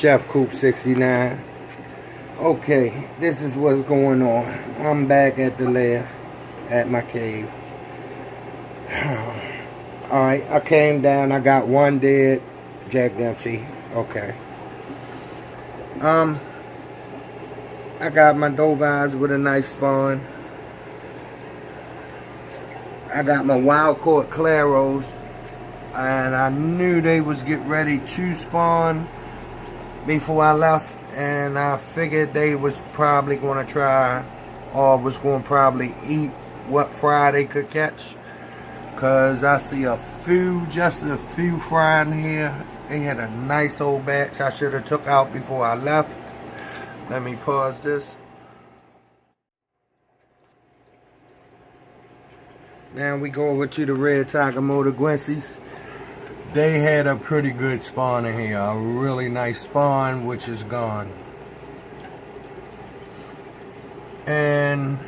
Chef Coop 69. Okay, this is what's going on. I'm back at the lair, at my cave. Alright, I came down, I got one dead Jack Dempsey. Okay. I got my Dovines with a nice spawn. I got my Wild Caught Claros, and I knew they was getting ready to spawn before I left, and I figured they was probably going to try, or was going to probably eat what fry they could catch, because I see just a few fry in here. They had a nice old batch I should have took out before I left. Let me pause this. Now we go over to the Red Tiger Motoguenses. They had a pretty good spawn in here. A really nice spawn, which is gone. And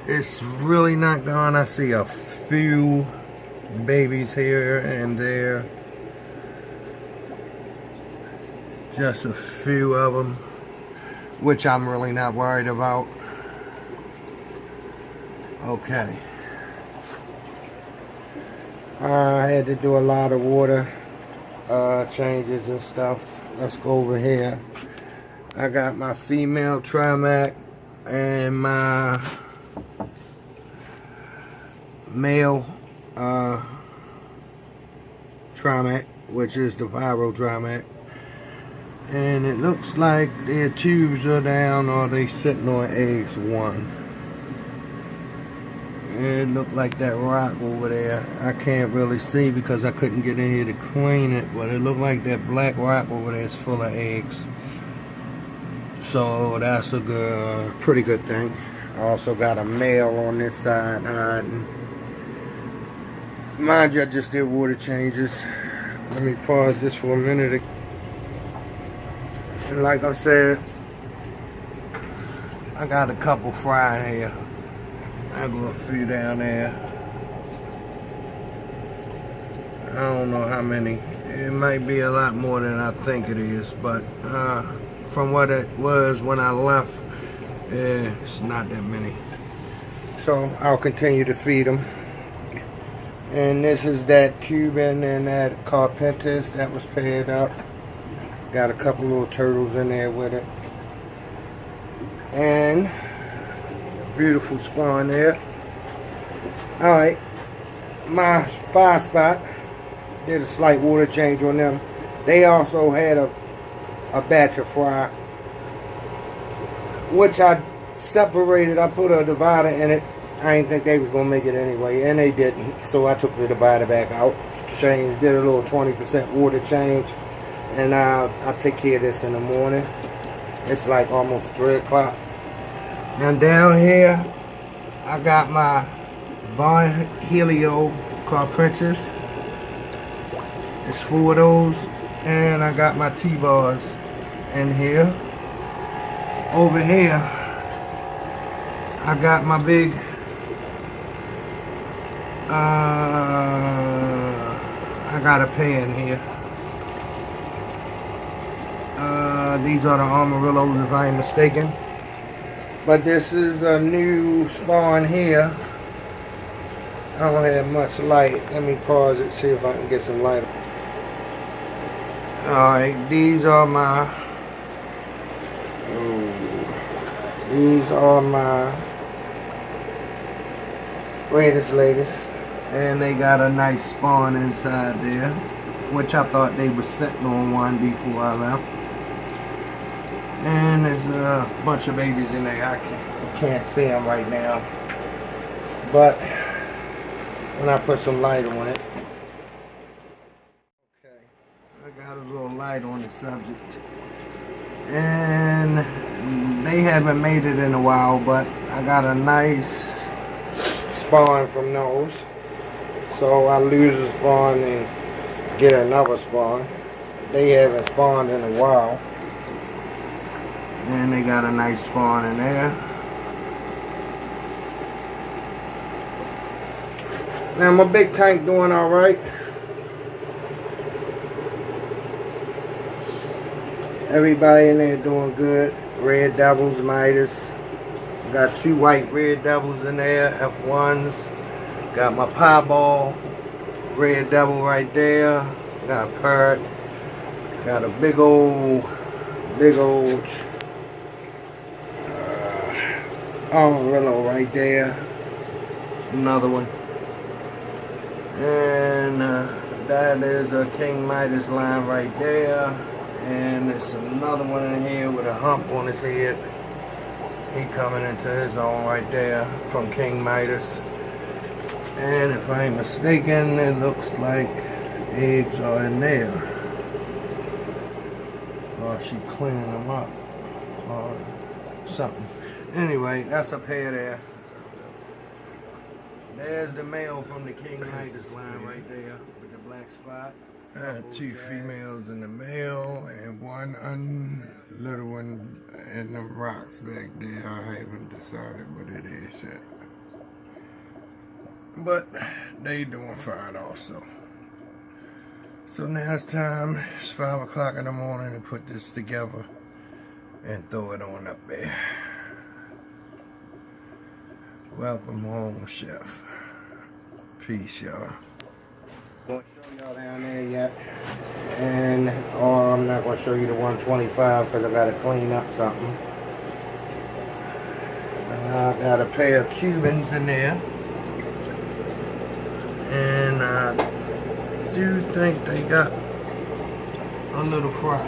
it's really not gone. I see a few babies here and there. Just a few of them, which I'm really not worried about. Okay. I had to do a lot of water changes and stuff. Let's go over here. I got my female Trimac and my male Trimac, which is the Viro Trimac. And it looks like their tubes are down, or they sitting on eggs one. It looked like that rock over there. I can't really see because I couldn't get in here to clean it, but it looked like that black rock over there is full of eggs. So that's a pretty good thing. I also got a male on this side hiding. Mind you, I just did water changes. Let me pause this for a minute. And like I said, I got a couple fry in here. I got a few down there. I don't know how many. It might be a lot more than I think it is, but from what it was when I left, it's not that many. So I'll continue to feed them. And this is that Cuban and that Carpentis that was paired up. Got a couple little turtles in there with it. And beautiful spawn there. Alright, my 5-spot did a slight water change on them. They also had a batch of fry, which I separated. I put a divider in it. I didn't think they was gonna make it anyway, and they didn't, so I took the divider back out, did a little 20% water change, and I'll take care of this in the morning. It's like almost 3 o'clock. Now down here, I got my Von Helio Carpentis. It's 4 of those. And I got my T-bars in here. Over here, I got my big I got a pair in here. These are the Amarillos, if I ain't mistaken. But this is a new spawn here. I don't have much light. Let me pause it, see if I can get some light. Alright, these are my latest. And they got a nice spawn inside there, which I thought they was sitting on one before I left. And there's a bunch of babies in there. I can't see them right now, but when I put some light on it. Okay, I got a little light on the subject. And they haven't made it in a while, but I got a nice spawn from those. So I lose a spawn and get another spawn. They haven't spawned in a while. And they got a nice spawn in there. Now my big tank doing alright. Everybody in there doing good. Red Devils, Midas. Got 2 white Red Devils in there, F1s. Got my Pieball Red Devil right there. Got a Parrot. Got a big old Amarillo right there. Another one. And that is a King Midas line right there. And there's another one in here with a hump on his head. He coming into his own right there from King Midas. And if I ain't mistaken, it looks like eggs are in there. Or she cleaning them up or something. Anyway, that's a pair there. There's the male from the King Midas line right there with the black spot. I had 2 females in the male and 1 little one in the rocks back there. I haven't decided what it is yet. But they doing fine also. So now it's time, it's 5 o'clock in the morning to put this together and throw it on up there. Welcome home, Chef. Peace, y'all. Won't show y'all down there yet. And I'm not going to show you the 125 because I got to clean up something. I got a pair of Cubans in there. And I do think they got a little fry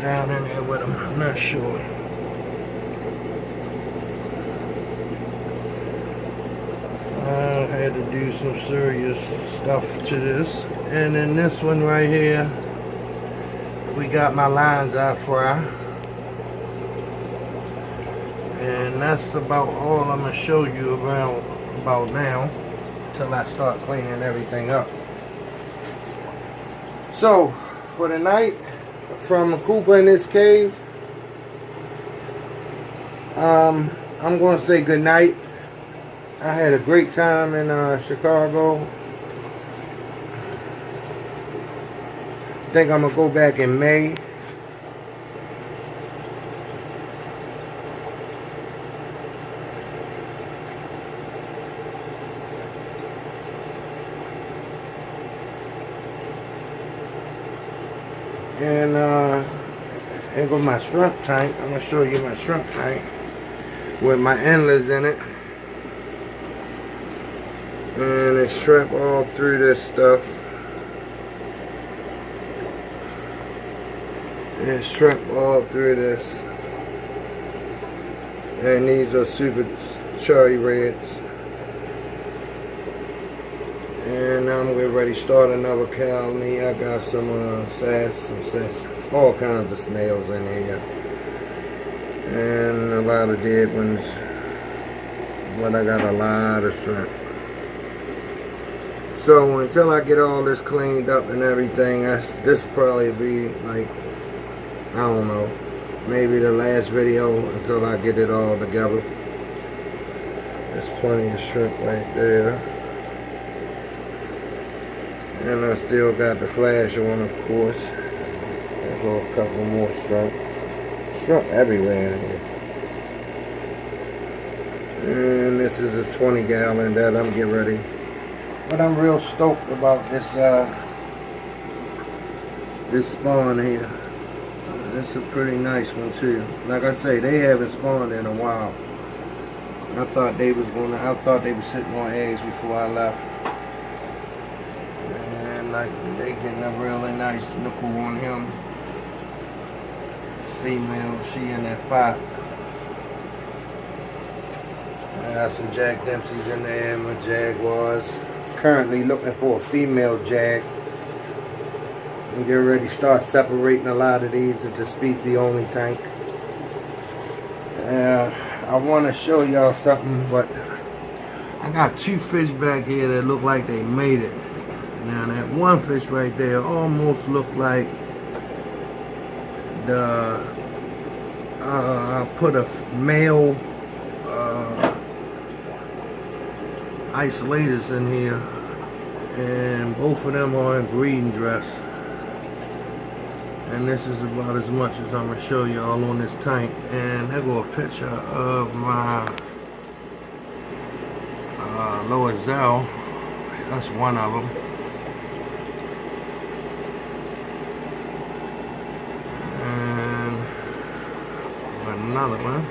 down in there with them. I'm not sure. I had to do some serious stuff to this. And then this one right here, we got my lines eye fry. And that's about all I'm going to show you about now till I start cleaning everything up. So, for the night, from Cooper in this cave, I'm going to say good night. I had a great time in Chicago. I think I'm going to go back in May. And there goes my shrimp tank. I'm going to show you my shrimp tank with my endless in it. And it's shrimp all through this stuff. There's shrimp all through this. And these are super cherry reds. And I'm getting ready to start another colony. I got some sass, all kinds of snails in here. And a lot of dead ones. But I got a lot of shrimp. So until I get all this cleaned up and everything, this probably be like, I don't know, maybe the last video until I get it all together. There's plenty of shrimp right there. And I still got the flash on, of course. There's a couple more shrimp. Shrimp everywhere in here. And this is a 20 gallon that I'm getting ready. But I'm real stoked about this this spawn here. It's a pretty nice one too. Like I say, they haven't spawned in a while. I thought they was sitting on eggs before I left. And like they getting a really nice nickel on him. Female, she in that pot. I got some Jack Dempsey's in there and my Jaguars. Currently looking for a female jag. And get ready to start separating a lot of these into species only tank. I want to show y'all something, but I got 2 fish back here that look like they made it. Now that one fish right there almost looked like the I put a male isolators in here, and both of them are in breeding dress. And this is about as much as I'm gonna show y'all on this tank. And there go a picture of my Loisel. That's one of them. And another one.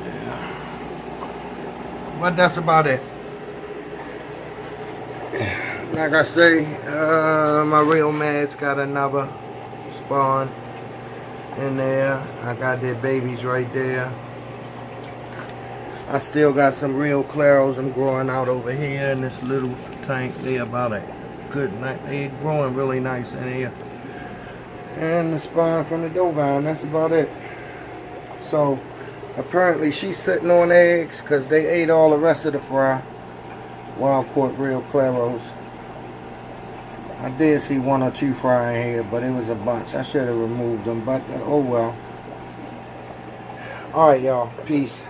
Yeah. But that's about it. Like I say, my real mad's got another spawn in there. I got their babies right there. I still got some real claros I'm growing out over here in this little tank. They about a good night. They growing really nice in here. And the spawn from the Dovine. That's about it. So apparently she's sitting on eggs because they ate all the rest of the fry. Wild caught real claros. I did see one or two fry in here, but it was a bunch. I should have removed them, but oh well. Alright, y'all. Peace.